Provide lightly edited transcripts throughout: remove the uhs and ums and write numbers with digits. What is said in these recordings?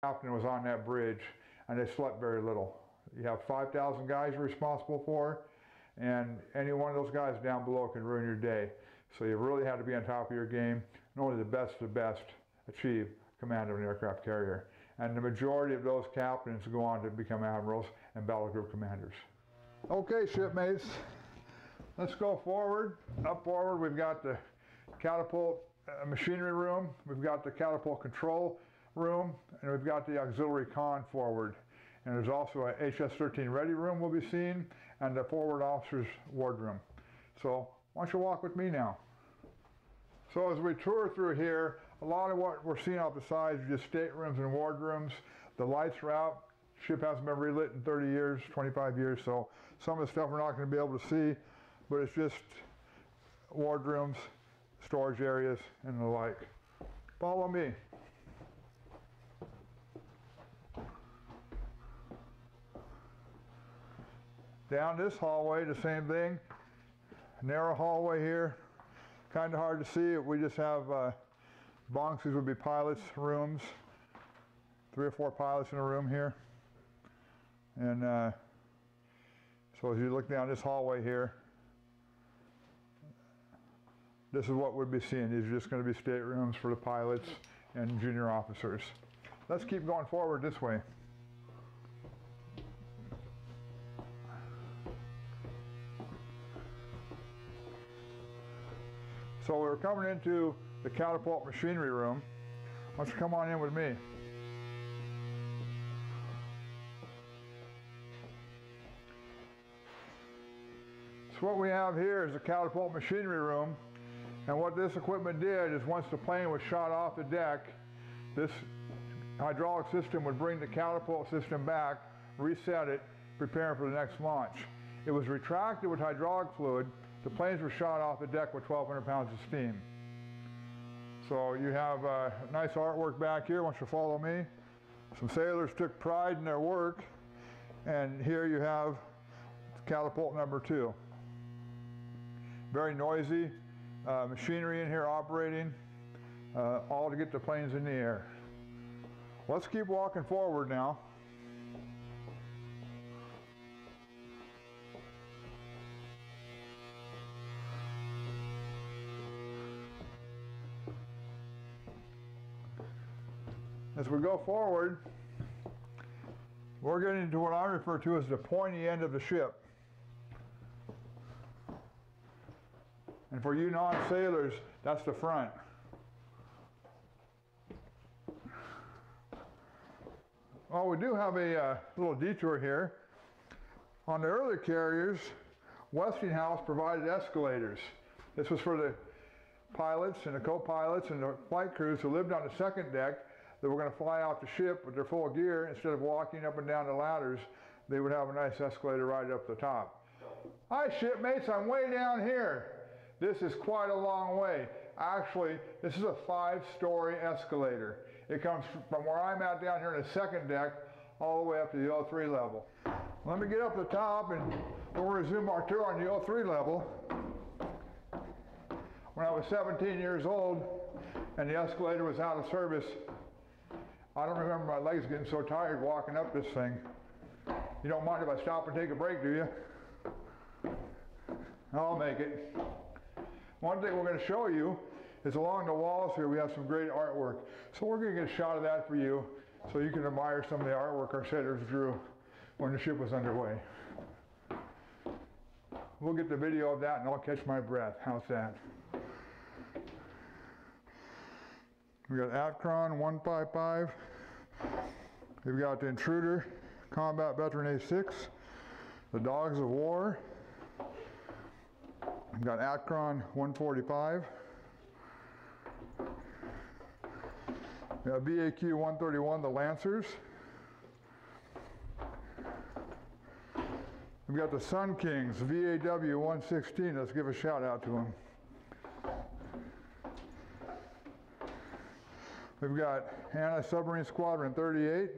captain was on that bridge, and they slept very little. You have 5,000 guys you're responsible for, and any one of those guys down below can ruin your day. So you really have to be on top of your game, and only the best of the best achieve command of an aircraft carrier. And the majority of those captains go on to become admirals and battle group commanders. Okay, shipmates, let's go forward. Up forward, we've got the catapult machinery room, we've got the catapult control room, and we've got the auxiliary con forward. And there's also a HS-13 ready room we'll be seeing, and the forward officer's wardroom. So why don't you walk with me now? So as we tour through here, a lot of what we're seeing off the sides are just staterooms and wardrooms. The lights are out. Ship hasn't been relit in 30 years, 25 years, so some of the stuff we're not going to be able to see, but it's just wardrooms, storage areas, and the like. Follow me. Down this hallway, the same thing. Narrow hallway here. Kind of hard to see. We just have bunks. These would be pilots' rooms. 3 or 4 pilots in a room here. And so as you look down this hallway here, this is what we'd be seeing. These are just going to be staterooms for the pilots and junior officers. Let's keep going forward this way. So we're coming into the catapult machinery room. Why don't you come on in with me? So what we have here is the catapult machinery room. And what this equipment did is once the plane was shot off the deck, this hydraulic system would bring the catapult system back, reset it, prepare for the next launch. It was retracted with hydraulic fluid. The planes were shot off the deck with 1,200 pounds of steam. So you have nice artwork back here. Why don't you follow me? Some sailors took pride in their work, and here you have catapult number 2. Very noisy machinery in here operating, all to get the planes in the air. Let's keep walking forward now. As we go forward, we're getting into what I refer to as the pointy end of the ship. And for you non-sailors, that's the front. Well, we do have a little detour here. On the early carriers, Westinghouse provided escalators. This was for the pilots and the co-pilots and the flight crews who lived on the second deck that were going to fly out the ship with their full gear. Instead of walking up and down the ladders, they would have a nice escalator right up the top. Hi shipmates, I'm way down here. This is quite a long way. Actually, this is a 5-story escalator. It comes from where I'm at down here in the second deck all the way up to the O3 level. Let me get up to the top and we'll resume our tour on the O3 level. When I was 17 years old and the escalator was out of service, I don't remember my legs getting so tired walking up this thing. You don't mind if I stop and take a break, do you? I'll make it. One thing we're going to show you is along the walls here we have some great artwork. So we're going to get a shot of that for you so you can admire some of the artwork our sailors drew when the ship was underway. We'll get the video of that and I'll catch my breath. How's that? We got Akron 155. We've got the Intruder Combat Veteran A6. The Dogs of War. We've got Akron 145. We have VAQ 131, the Lancers. We've got the Sun Kings, VAW 116. Let's give a shout out to them. We've got Anti-Submarine Squadron 38.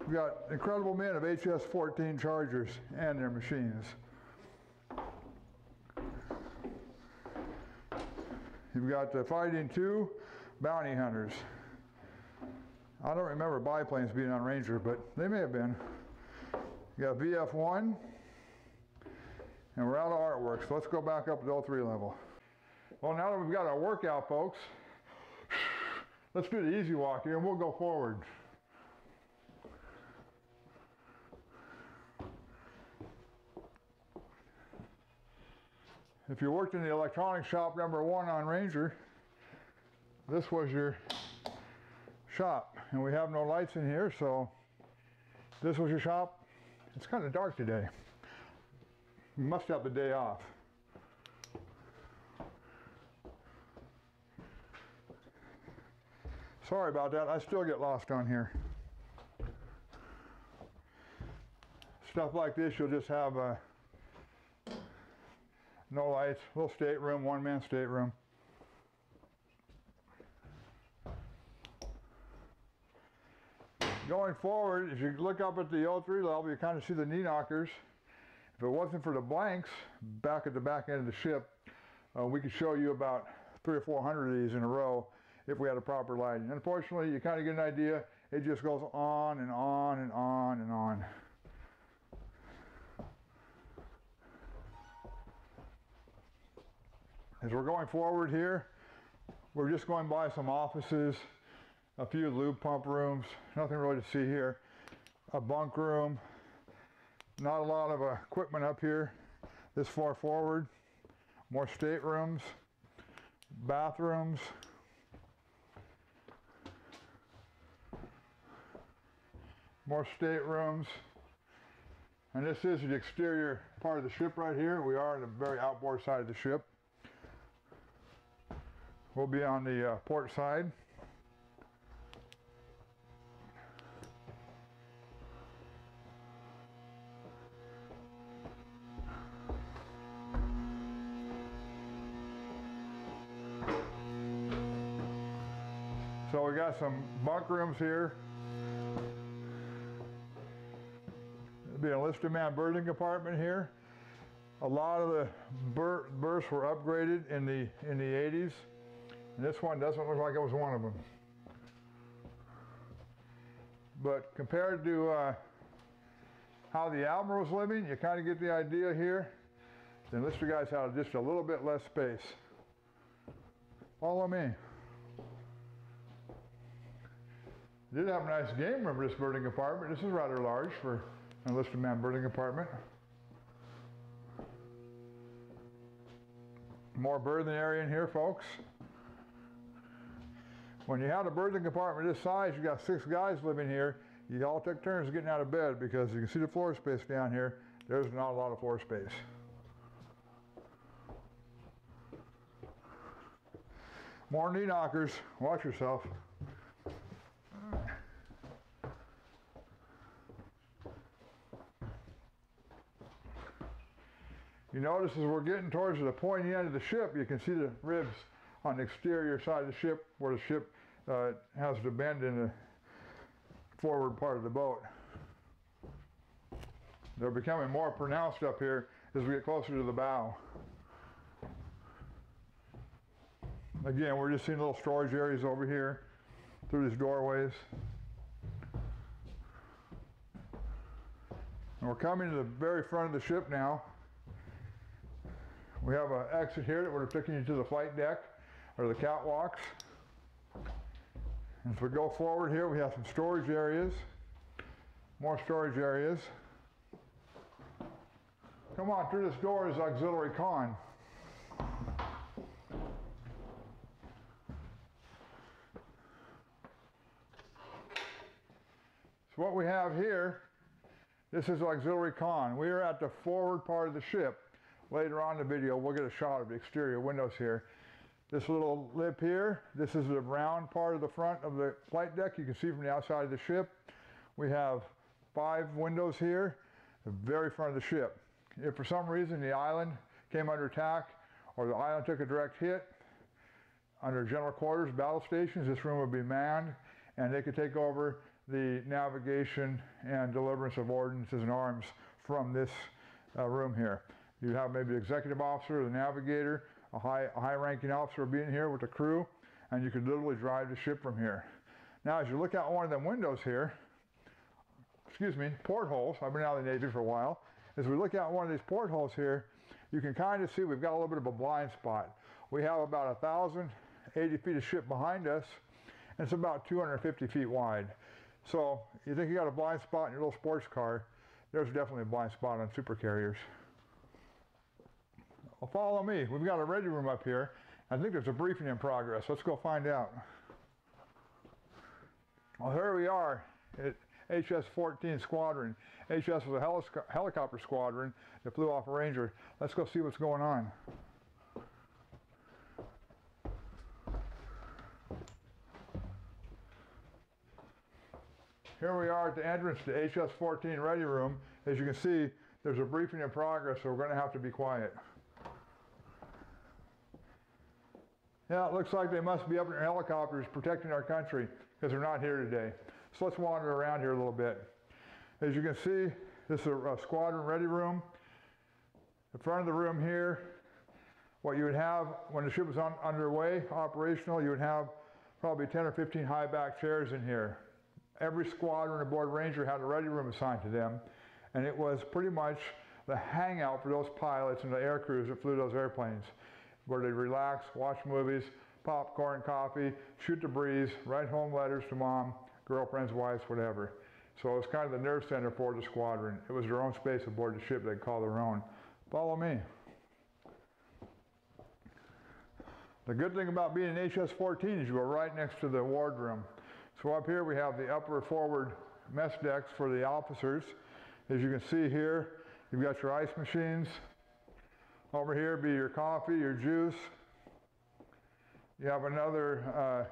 We've got incredible men of HS-14 Chargers and their machines. You've got the Fighting II bounty hunters. I don't remember biplanes being on Ranger, but they may have been. You got VF1, and we're out of artwork, so let's go back up to the 03 level. Well, now that we've got our workout, folks, let's do the easy walk here, and we'll go forward. If you worked in the electronics shop number 1 on Ranger, this was your shop. And we have no lights in here, so this was your shop. It's kind of dark today. You must have the day off. Sorry about that, I still get lost on here. Stuff like this, you'll just have no lights, little stateroom, one-man stateroom. Going forward, if you look up at the 03 level, you kind of see the knee knockers. If it wasn't for the blanks back at the back end of the ship, we could show you about 300 or 400 of these in a row if we had a proper lighting. Unfortunately, you kind of get an idea. It just goes on and on and on and on. As we're going forward here, we're just going by some offices, a few lube pump rooms, nothing really to see here. A bunk room, not a lot of equipment up here this far forward. More staterooms, bathrooms. More staterooms. And this is the exterior part of the ship right here. We are on the very outboard side of the ship. We'll be on the port side. So we got some bunk rooms here. There'll be an enlisted man berthing compartment here. A lot of the berths were upgraded in the 80s. And this one doesn't look like it was one of them. But compared to how the Admiral was living, you kind of get the idea here. The enlisted guys had just a little bit less space. Follow me. Did have a nice game room for this berthing compartment. This is rather large for an enlisted man berthing compartment. More berthing area in here, folks. When you have a berthing compartment this size, you got 6 guys living here. You all take turns getting out of bed because you can see the floor space down here. There's not a lot of floor space. More knee knockers. Watch yourself. You notice as we're getting towards the pointy end of the ship, you can see the ribs on the exterior side of the ship where the ship has the bend in the forward part of the boat. They're becoming more pronounced up here as we get closer to the bow. Again, we're just seeing little storage areas over here through these doorways. And we're coming to the very front of the ship now. We have an exit here that would have taken you to the flight deck or the catwalks. And as we go forward here, we have some storage areas, more storage areas. Come on, through this door is auxiliary con. So what we have here, this is auxiliary con. We are at the forward part of the ship. Later on in the video, we'll get a shot of the exterior windows here. This little lip here, this is the round part of the front of the flight deck. You can see from the outside of the ship. We have 5 windows here, the very front of the ship. If for some reason the island came under attack or the island took a direct hit, under general quarters, battle stations, this room would be manned and they could take over the navigation and deliverance of ordnances and arms from this room here. You have maybe the executive officer, the navigator, a high-ranking officer being here with the crew, and you could literally drive the ship from here. Now, as you look out one of them windows here, portholes, I've been out of the Navy for a while. As we look out one of these portholes here, you can kind of see we've got a little bit of a blind spot. We have about 1,080 feet of ship behind us, and it's about 250 feet wide. So you think you got a blind spot in your little sports car, there's definitely a blind spot on supercarriers. Well, follow me. We've got a ready room up here. I think there's a briefing in progress. Let's go find out. Well, here we are at HS-14 Squadron. HS was a helicopter squadron that flew off a Ranger. Let's go see what's going on. Here we are at the entrance to HS-14 ready room. As you can see, there's a briefing in progress, so we're going to have to be quiet. Yeah, it looks like they must be up in their helicopters protecting our country because they're not here today. So let's wander around here a little bit. As you can see, this is a squadron ready room. The front of the room here, what you would have when the ship was underway, operational, you would have probably 10 or 15 high back chairs in here. Every squadron aboard Ranger had a ready room assigned to them, and it was pretty much the hangout for those pilots and the air crews that flew those airplanes, where they'd relax, watch movies, popcorn, coffee, shoot the breeze, write home letters to mom, girlfriends, wives, whatever. So it was kind of the nerve center for the squadron. It was their own space aboard the ship they'd call their own. Follow me. The good thing about being in HS-14 is you go right next to the wardroom. So up here we have the upper forward mess decks for the officers. As you can see here, you've got your ice machines. Over here be your coffee, your juice. You have another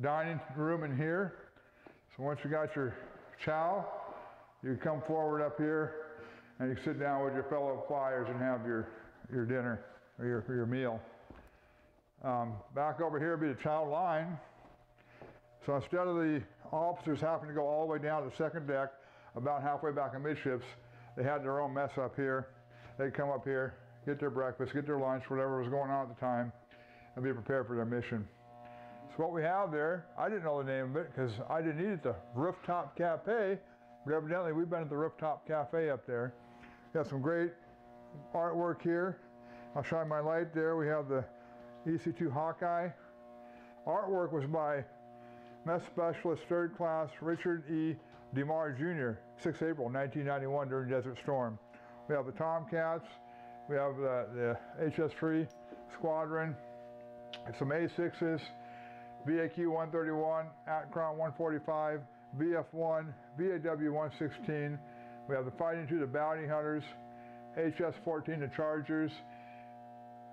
dining room in here. So once you got your chow, you come forward up here and you sit down with your fellow flyers and have your dinner or your meal. Back over here be the chow line. So instead of the officers having to go all the way down to the second deck, about halfway back amidships, they had their own mess up here. They'd come up here, get their breakfast, get their lunch, whatever was going on at the time, and be prepared for their mission. So what we have there, I didn't know the name of it because I didn't eat at the Rooftop Cafe, but evidently we've been at the Rooftop Cafe up there. We have some great artwork here. I'll shine my light there. We have the EC2 Hawkeye. Artwork was by Mess Specialist 3rd Class Richard E. DeMar Jr., 6 April 1991 during Desert Storm. We have the Tomcats. We have the HS-3 Squadron, some A6s, VAQ 131, Atcron 145, VF1, VAW 116. We have the Fighting II, the Bounty Hunters, HS-14, the Chargers.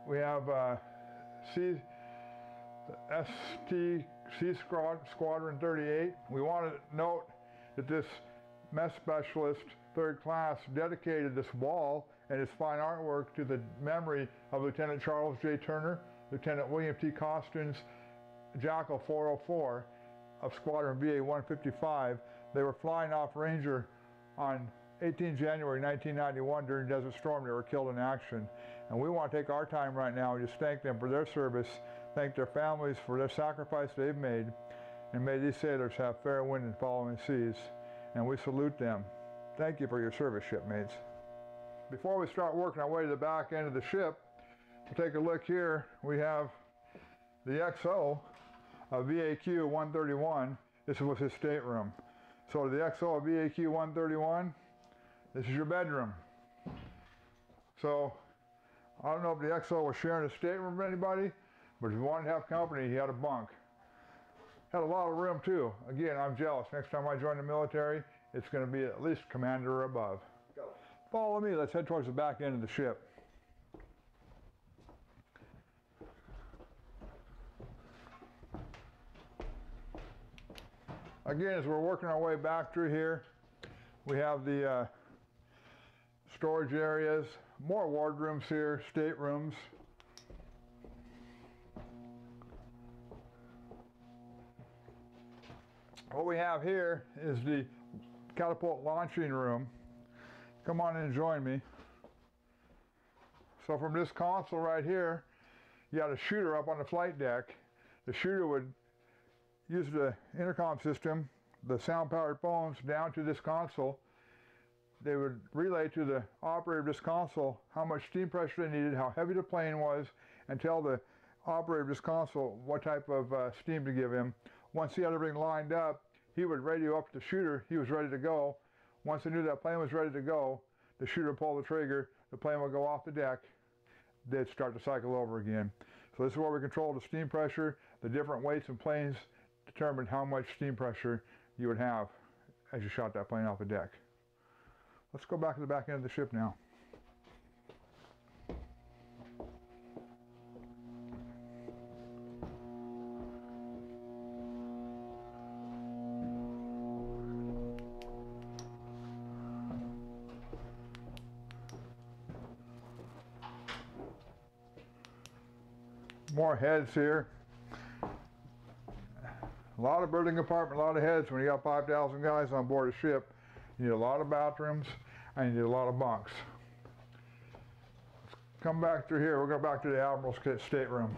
We have the STC Squadron 38. We want to note that this Mess Specialist 3rd Class dedicated this wall and its fine artwork to the memory of Lieutenant Charles J. Turner, Lieutenant William T. Costins, Jackal 404 of Squadron VA 155. They were flying off Ranger on 18 January 1991 during Desert Storm. They were killed in action. And we want to take our time right now and just thank them for their service, thank their families for their sacrifice they've made, and may these sailors have fair wind and following seas. And we salute them. Thank you for your service, shipmates. Before we start working our way to the back end of the ship, we'll take a look here. We have the XO of VAQ 131. This was his stateroom. So the XO of VAQ 131, this is your bedroom. So I don't know if the XO was sharing a stateroom with anybody, but if you wanted to have company, he had a bunk. Had a lot of room too. Again, I'm jealous. Next time I join the military, it's going to be at least commander or above. Go. Follow me. Let's head towards the back end of the ship. Again, as we're working our way back through here, we have the storage areas, more wardrooms here, staterooms. What we have here is the catapult launching room. Come on in and join me. So from this console right here, you got a shooter up on the flight deck. The shooter would use the intercom system, the sound-powered phones, down to this console. They would relay to the operator of this console how much steam pressure they needed, how heavy the plane was, and tell the operator of this console what type of steam to give him. Once he had everything lined up, he would radio up to the shooter. He was ready to go. Once they knew that plane was ready to go, the shooter would pull the trigger, the plane would go off the deck, they'd start the cycle over again. So this is where we control the steam pressure. The different weights and planes determined how much steam pressure you would have as you shot that plane off the deck. Let's go back to the back end of the ship now. More heads here. A lot of birding compartment, a lot of heads. When you got 5,000 guys on board a ship, you need a lot of bathrooms and you need a lot of bunks. Let's come back through here. We'll go back to the Admiral's stateroom.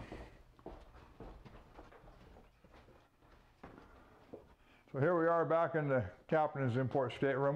So here we are back in the captain's import stateroom.